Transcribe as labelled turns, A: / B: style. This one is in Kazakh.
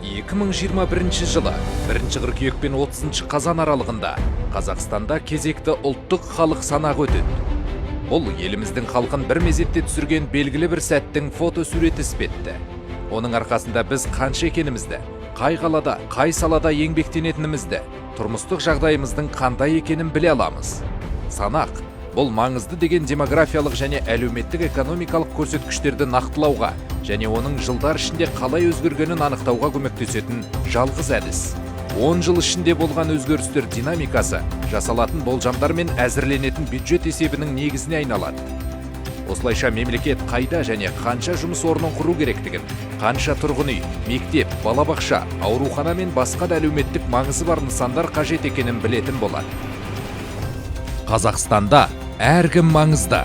A: 2021 жылы 1 қыркүйек пен 30 қазан аралығында Қазақстанда кезекті ұлттық халық санағы өтеді. Бұл еліміздің халқын бір мезетте түсірген белгілі бір сәттің фотосуреті іспетті. Оның арқасында біз қанша екенімізді, қай қалада, қай салада еңбектенетінімізді, тұрмыстық жағдайымыздың қандай екенін біле аламыз. Санақ бұл маңызды деген демографиялық және әлеуметтік экономикалық көрсеткіштерді нақтылауға және оның жылдар ішінде қалай өзгергенін анықтауға көмектесетін жалғыз әдіс. 10 жыл ішінде болған өзгерістер динамикасы жасалатын болжамдар мен әзірленетін бюджет есебінің негізіне айналады. Осылайша мемлекет қайда және қанша жұмыс орнын құру керектігін, қанша тұрғын үй, мектеп, балабақша, аурухана мен басқа да әлеуметтік маңызы бар нысандар қажет екенін білетін болады. Қазақстанда әркім маңызды.